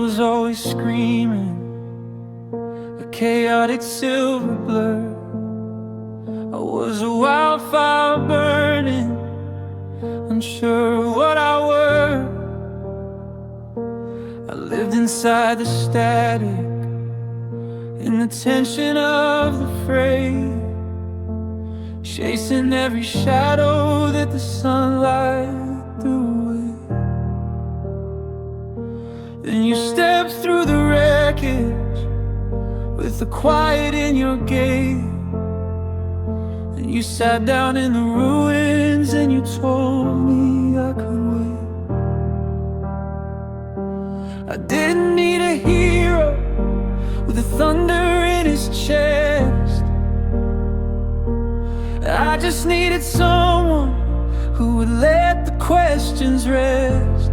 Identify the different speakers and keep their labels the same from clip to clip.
Speaker 1: was always screaming, a chaotic silver blur. I was a wildfire burning, unsure of what I were. I lived inside the static, in the tension of the fray, chasing every shadow that the sunlight threw away. Then you stepped through the wreckage with the quiet in your gait. Then you sat down in the ruins and you told me I could wait. I didn't need a hero with the thunder in his chest. I just needed someone who would let the questions rest.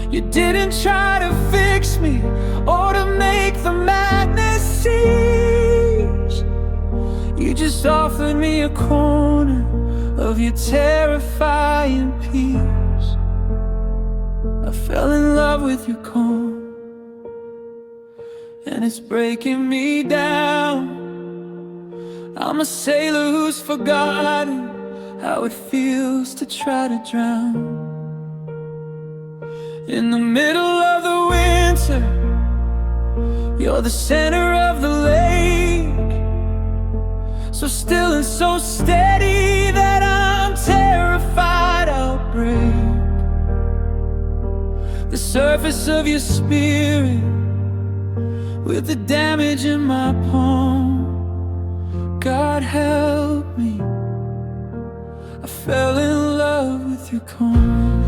Speaker 1: You didn't try to fix me or to make the madness cease. You just offered me a corner of your terrifying peace. I fell in love with your calm, and it's breaking me down. I'm a sailor who's forgotten how it feels to try to drown. In the middle of the winter, you're the center of the lake, so still and so steady that I'm terrified I'll break. The surface of your spirit with the damage in my palm. God help me, I fell in love with your calm.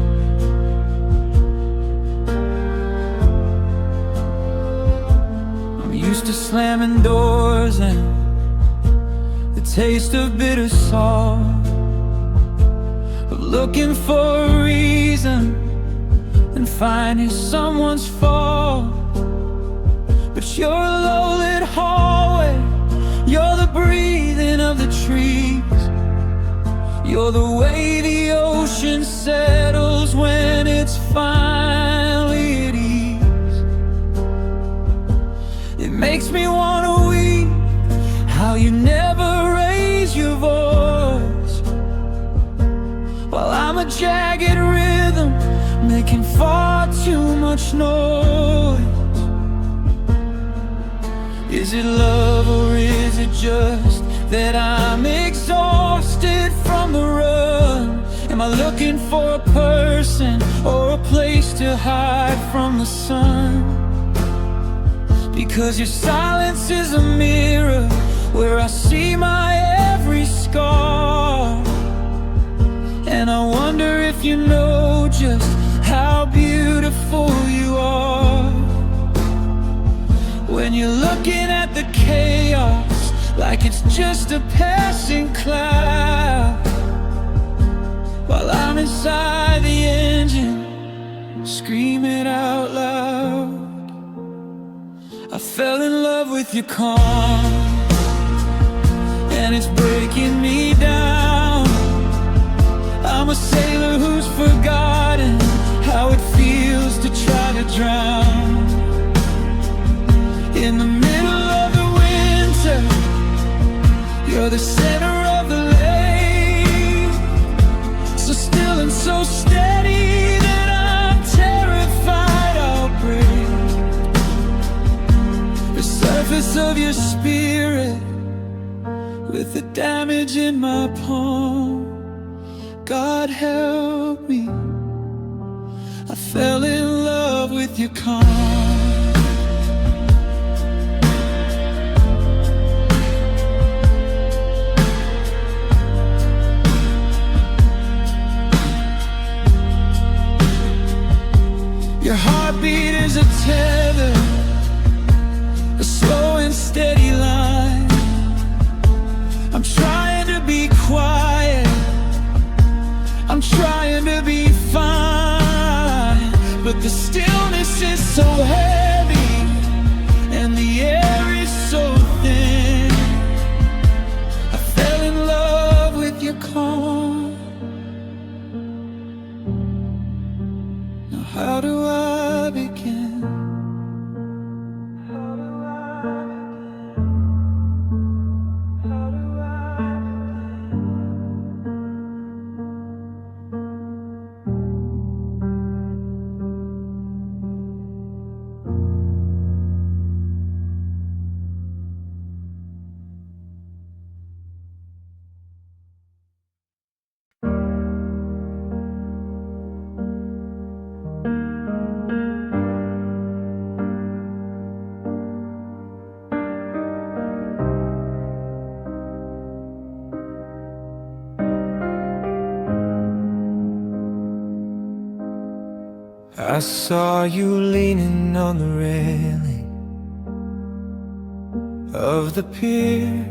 Speaker 1: I'm used to slamming doors and the taste of bitter salt, of looking for a reason and finding someone's fault. But you're a low-lit hallway, you're the breathing of the trees, you're the way the ocean settles when it's finally at ease. It makes me wanna weep how you never raise your voice, while I'm a jagged rhythm making far too much noise. Is it love or is it just that I'm exhausted from the run? Am I looking for a person or a place to hide from the sun? Because your silence is a mirror where I see my every scar, and I wonder if you know just how beautiful you are. When you're looking at the chaos like it's just a passing cloud, while I'm inside the engine screaming out loud. I fell in love with your calm, and it's breaking me down. I'm a sailor who's forgotten how it feels to try to drown. In the middle of the winter, you're the center of the lake, so still and so steady that I'm terrified I'll break. The surface of your spirit with the damage in my palm. God help me, I fell in love with your calm. Your heartbeat is a tether, a slow and steady line. I'm trying to be quiet, I'm trying to be fine, but the stillness is so heavy and the air is so thin. I fell in love with your calm. Now how do I I saw you leaning on the railing of the pier,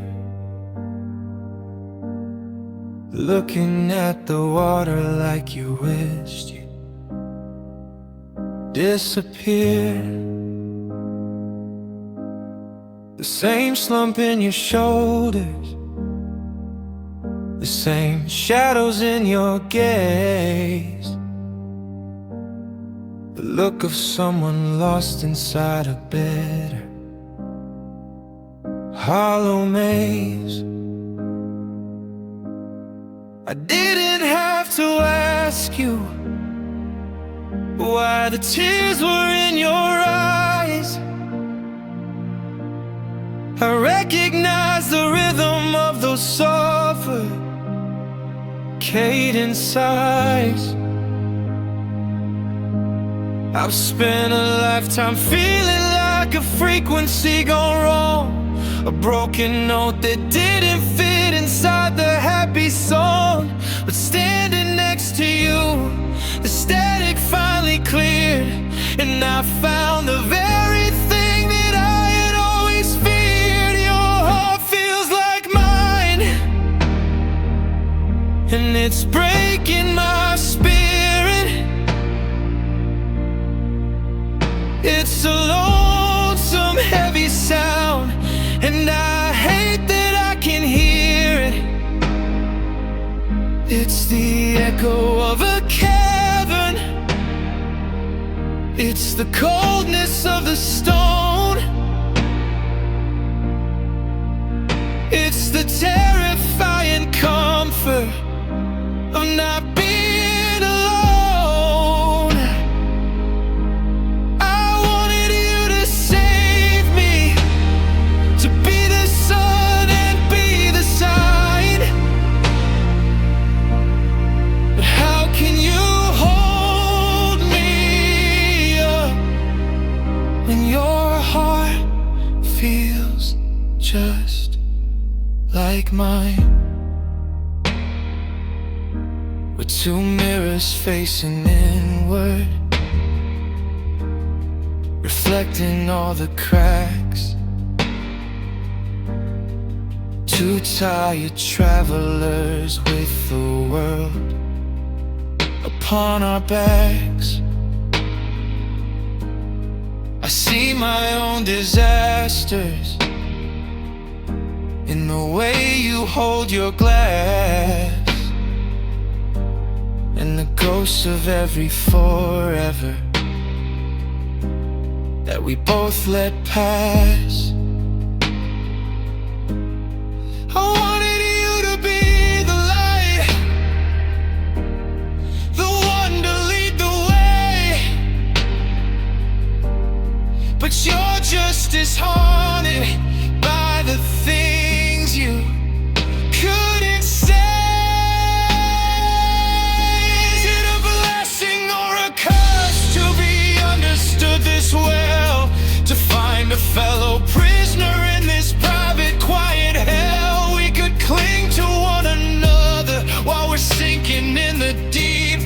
Speaker 1: looking at the water like you wished you'd disappear. The same slump in your shoulders, the same shadows in your gaze, the look of someone lost inside a bitter, hollow maze. I didn't have to ask you why the tears were in your eyes. I recognize the rhythm of those suffocating sighs. I've spent a lifetime feeling like a frequency gone wrong, a broken note that didn't fit inside the happy song. But standing next to you, the static finally cleared, and I found the very thing that I had always feared. Your heart feels like mine, and it's breaking my spirit. It's a lonesome, heavy sound, and I hate that I can hear it. It's the echo of a cavern, it's the coldness of the stone, it's the terrifying comfort of not being alone. I wanted you to save me, to be the sun and be the sign. But how can you hold me up when your heart feels just like mine? We're two mirrors facing inward, reflecting all the cracks. Two tired travelers with the world upon our backs. I see my own disasters in the way you hold your glass, and the ghosts of every forever that we both let pass. I wanted you to be the light, the one to lead the way, but you're just as haunted by the things you couldn't say. Is it a blessing or a curse to be understood this well, to find a fellow prisoner in this private, quiet hell? We could cling to one another while we're sinking in the deep,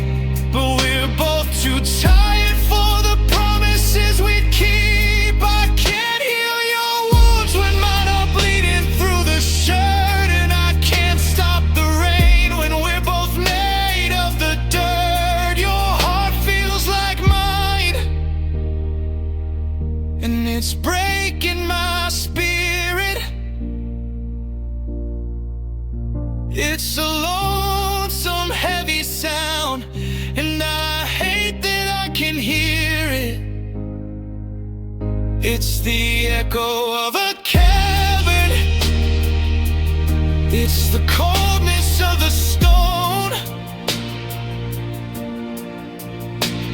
Speaker 1: but we're both too tired for the promises we'd keep. I can't heal your wounds when mine are bleeding through the shirt, and I can't stop the rain when we're both made of the dirt. Your heart feels like mine, and it's breaking my spirit. It's a lonesome, heavy sound, and I hate that I can hear it. It's the echo of a cavern, it's the coldness of the stone,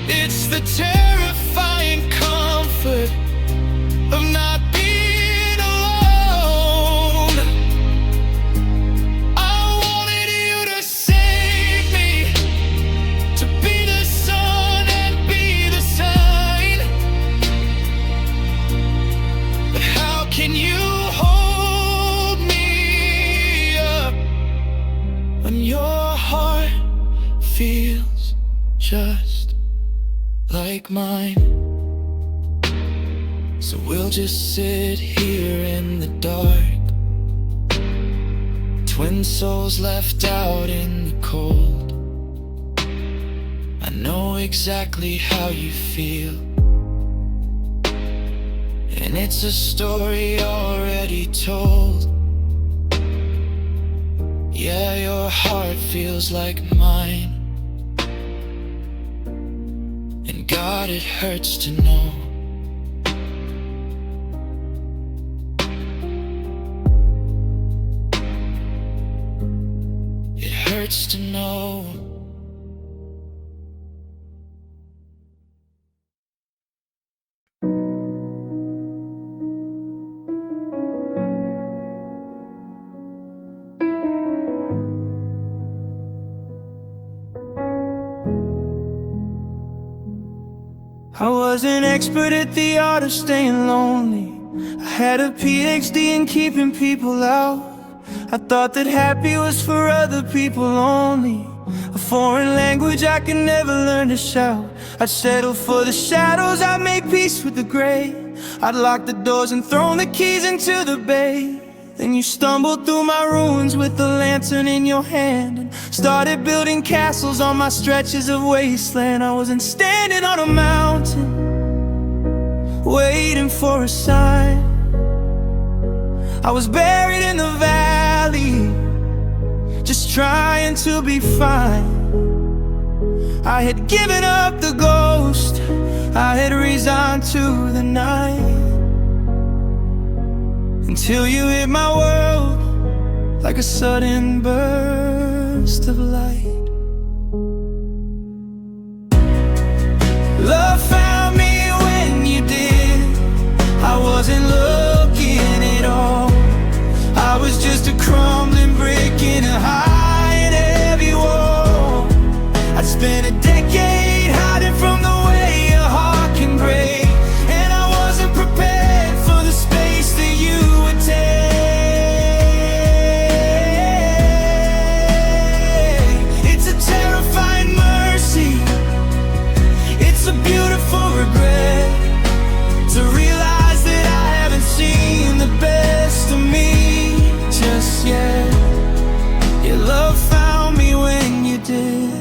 Speaker 1: it's the terrifying comfort of not being alone. I wanted you to save me, to be the sun and be the sign. But how can you hold me up when your heart feels just like like mine. So we'll just sit here in the dark, twin souls left out in the cold. I know exactly how you feel, and it's a story already told. Yeah, your heart feels like mine, and God, it hurts to know. It hurts to know.
Speaker 2: I was an expert at the art of staying lonely. I had a PhD in keeping people out. I thought that happy was for other people only, a foreign language I could never learn to shout. I'd settle for the shadows, I'd make peace with the gray. I'd lock the doors and throw the keys into the bay. Then you stumbled through my ruins with a lantern in your hand and started building castles on my stretches of wasteland. I wasn't standing on a mountain waiting for a sign. I was buried in the valley, just trying to be fine. I had given up the ghost, I had resigned to the night, until you hit my world like a sudden burst of light. Love found me when you did. I wasn't looking at all. I was just a crumbling brick in a high and heavy wall. I'd spent a decade hiding from the way a heart can break, and I wasn't prepared for the space that you would take. It's a terrifying mercy, it's a beautiful regret, to realize that I haven't seen the best of me just yet. Your love found me when you did.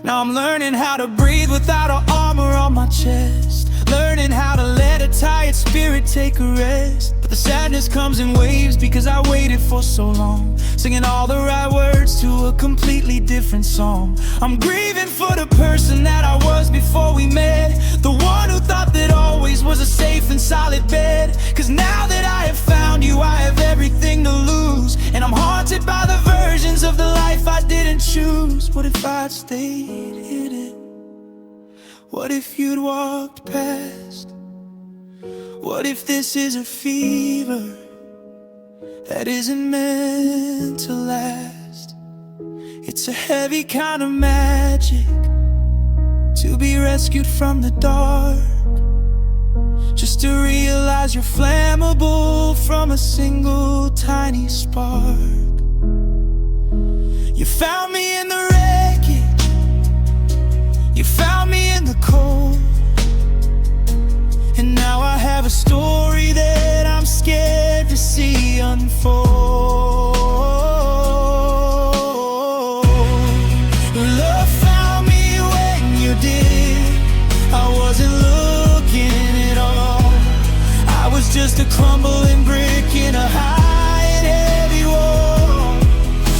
Speaker 2: Now I'm learning how to breathe without an armor on my chest, learning how to let a tired spirit take a rest. But the sadness comes in waves because I waited for so long, singing all the right words to a completely different song. I'm grieving for the person that I was before we met, the one who thought that always was a safe and solid bed. Cause now that I have found you, I have everything to lose, and I'm haunted by the versions of the life I didn't choose. What if I'd stayed hidden? What if you'd walked past? What if this is a fever that isn't meant to last? It's a heavy kind of magic to be rescued from the dark, just to realize you're flammable from a single tiny spark. You found me in the wreckage, you found me in the cold, and now I have a story that I'm scared to see unfold. Love found me when you did. I wasn't looking at all. I was just a crumbling brick in a high and heavy wall.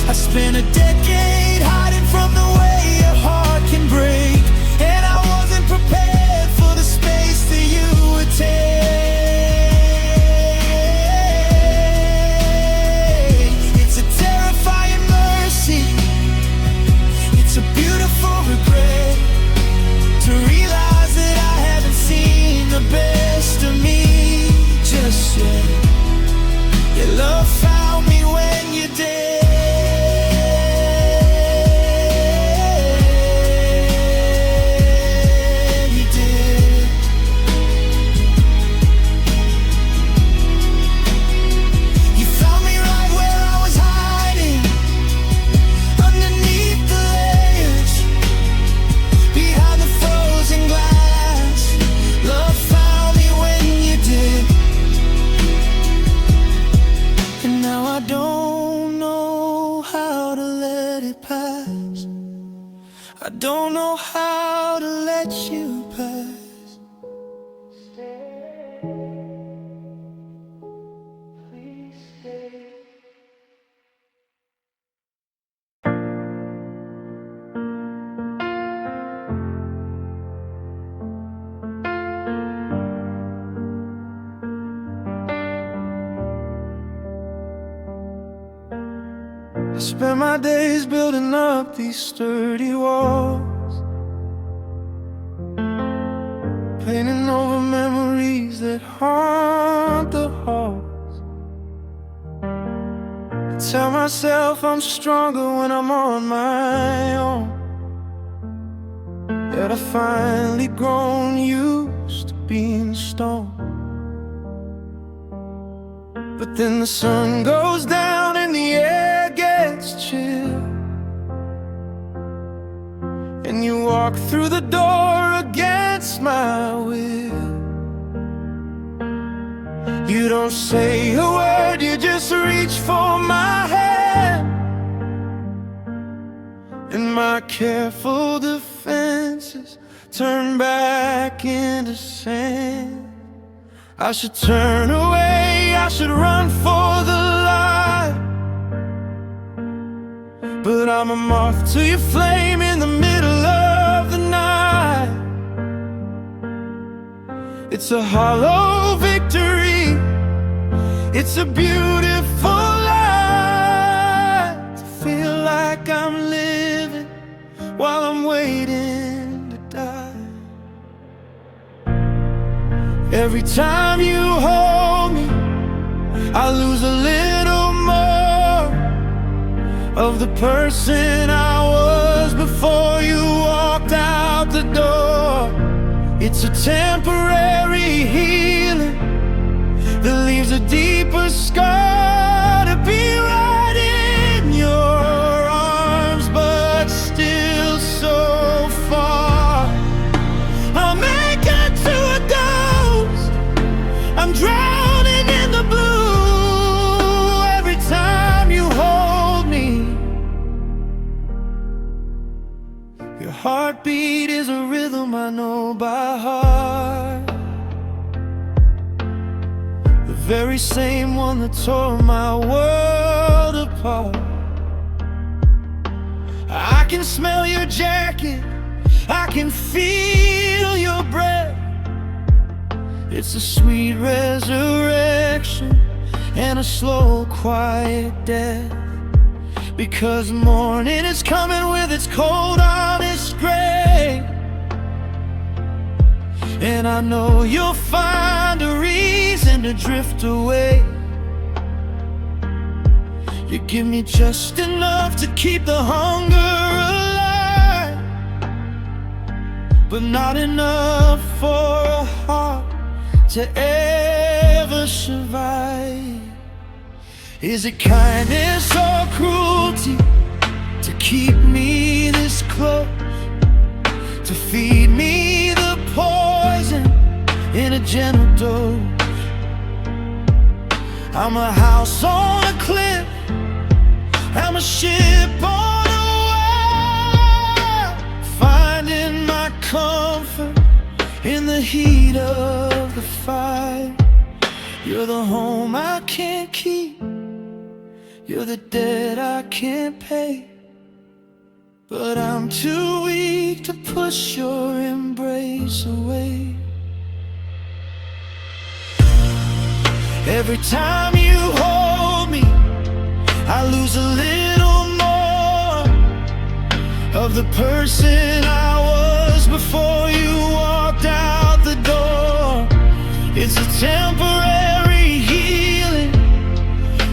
Speaker 2: I spent a decade hiding from the way a heart can break, and I wasn't prepared for the space that you would take. It's a terrifying mercy, it's a beautiful regret, to realize that I haven't seen the best of me just yet. it pass. I don't know how to let you pass. Please stay. I spend my days building up these sturdy walls, painting over memories that haunt the halls. I tell myself I'm stronger when I'm on my own, yet I've finally grown used to being stoned. But then the sun goes down and the air gets chill, and you walk through the door against my will. You don't say a word, you just reach for my hand, and my careful defenses turn back into sand. I should turn away, I should run for the light, but I'm a moth to your flame in the middle of the night. It's a hollow victory, it's a beautiful lie, to feel like I'm living while I'm waiting to die. Every time you hold me, I lose a little more of the person I was before you walked out the door. It's a temporary healing that leaves a deeper scar, to be right in your arms, but still so far. I'll make it to a ghost, I'm drowning in the blue every time you hold me. Your heartbeat is a rhythm I know by heart, the very same one that tore my world apart. I can smell your jacket, I can feel your breath. It's a sweet resurrection and a slow, quiet death, because morning is coming with its cold, honest gray. And I know you'll find a reason to drift away. You give me just enough to keep the hunger alive, but not enough for a heart to ever survive. Is it kindness or cruelty to keep me this close, to feed me the poison in a gentle dose? I'm a house on a cliff, I'm a ship on a wire, finding my comfort in the heat of the fire. You're the home I can't keep, you're the debt I can't pay, but I'm too weak to push your embrace away. Every time you hold me, I lose a little more of the person I was before you walked out the door. It's a temporary healing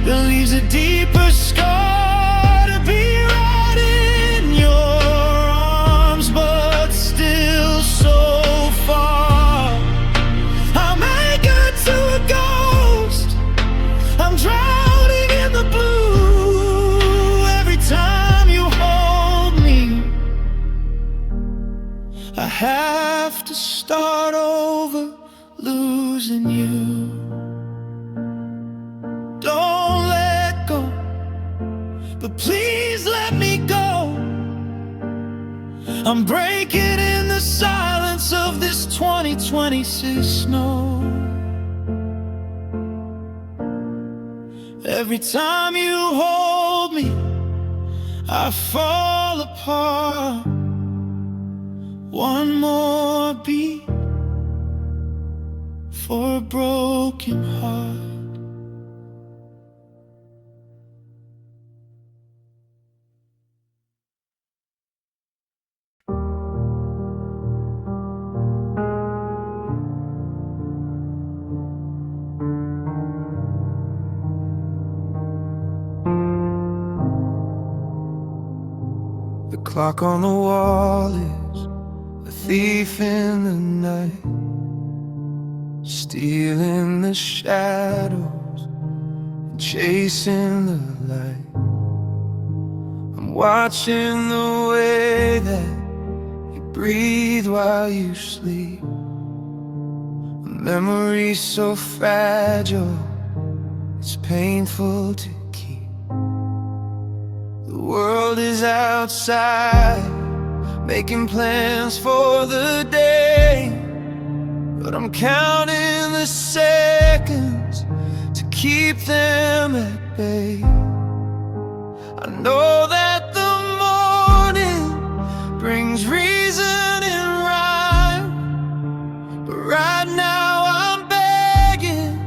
Speaker 2: that leaves a deeper scar, to be right in your arms, but still so far. I'm anchored to a ghost, I'm drowning in the blue every time you hold me. I have to start over, losing you. Don't let go, but please let me go. I'm breaking in the silence of this 2026 snow. Every time you hold me, I fall apart. One more beat for a broken heart.
Speaker 1: The clock on the wall is a thief in the night, stealing the shadows and chasing the light. I'm watching the way that you breathe while you sleep. A memory so fragile, it's painful to keep. The world is outside, making plans for the day, but I'm counting the seconds to keep them at bay. I know that the morning brings reason and rhyme, but right now I'm begging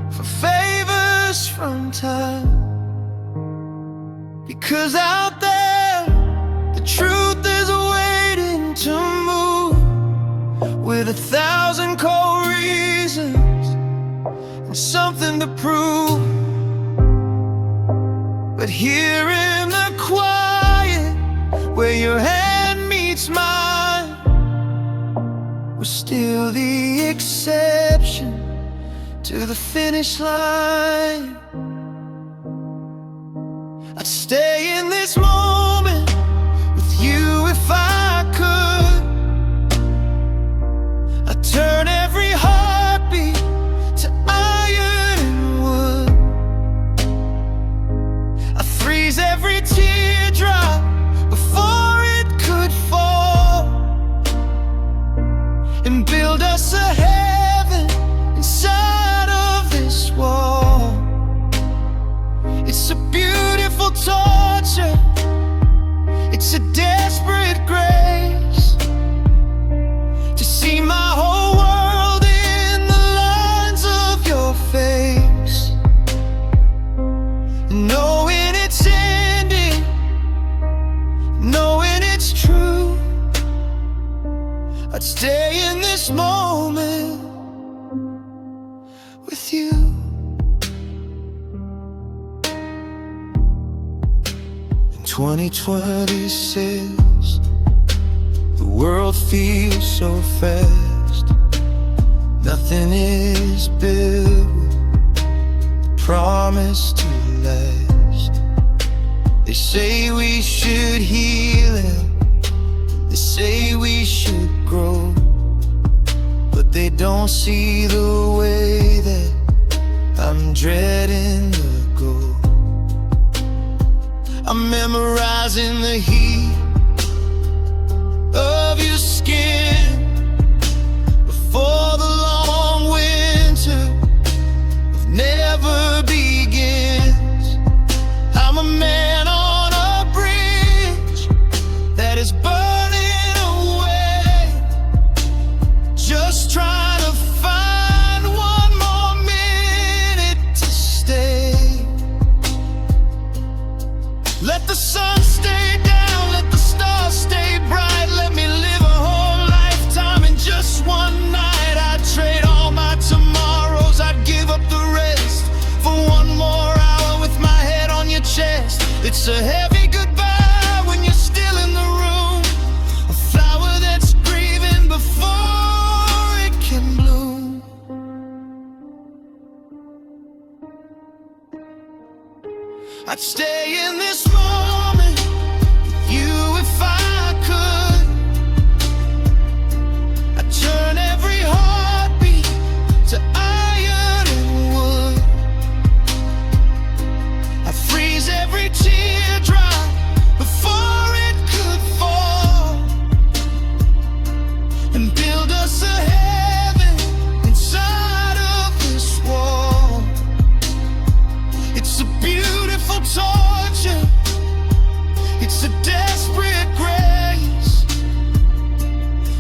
Speaker 1: for favors from time. Because out there, the truth is waiting to move, with 1,000 cold reasons and something to prove. But here in the quiet, where your hand meets mine, we're still the exception to the finish line. I'd stay in this moment with you if I could. I'd turn every heartbeat to iron and wood. I'd freeze every teardrop before it could fall, and build us a heaven inside of this wall. It's a beautiful torture, it's a desperate grace, to see my whole world in the lines of your face. Knowing it's ending, knowing it's true, I'd stay in this moment with you. 2026, the world feels so fast. Nothing is built with the promise to last. They say we should heal it, they say we should grow, but they don't see the way that I'm dreading the go. I'm memorizing the heat of your skin before the long winter of never begins. I'm a man on a bridge that is burning away, just trying to find one more minute to stay. Let the sun stay down, let the stars stay bright. Let me live a whole lifetime in just one night. I'd trade all my tomorrows, I'd give up the rest for one more hour with my head on your chest. It's a heavy goodbye when you're still in the room, a flower that's grieving before it can bloom. I'd stay in this moment with you if I could. I'd turn every heartbeat to iron and wood. I'd freeze every teardrop before it could fall,
Speaker 2: It's a desperate grace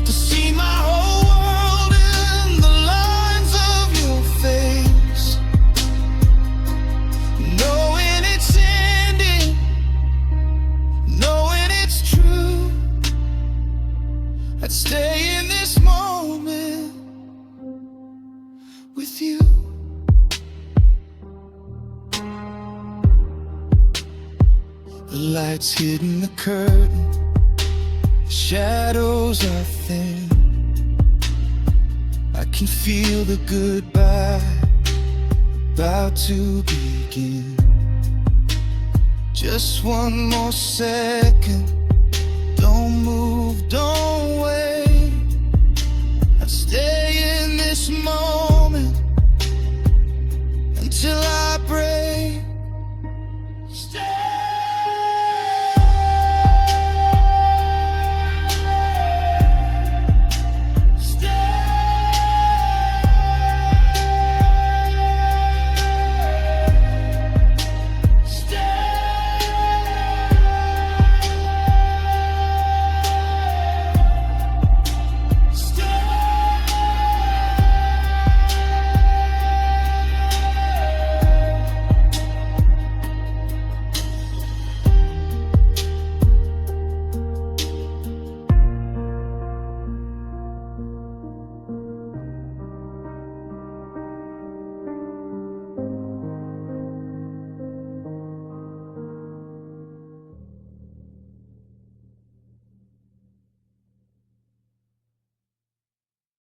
Speaker 2: to see my whole world in the lines of your face, knowing it's ending, knowing it's true. I'd stay in this moment with you. The light's hidden the curtain, the shadows are thin. I can feel the goodbye about to begin. Just one more second, don't move, don't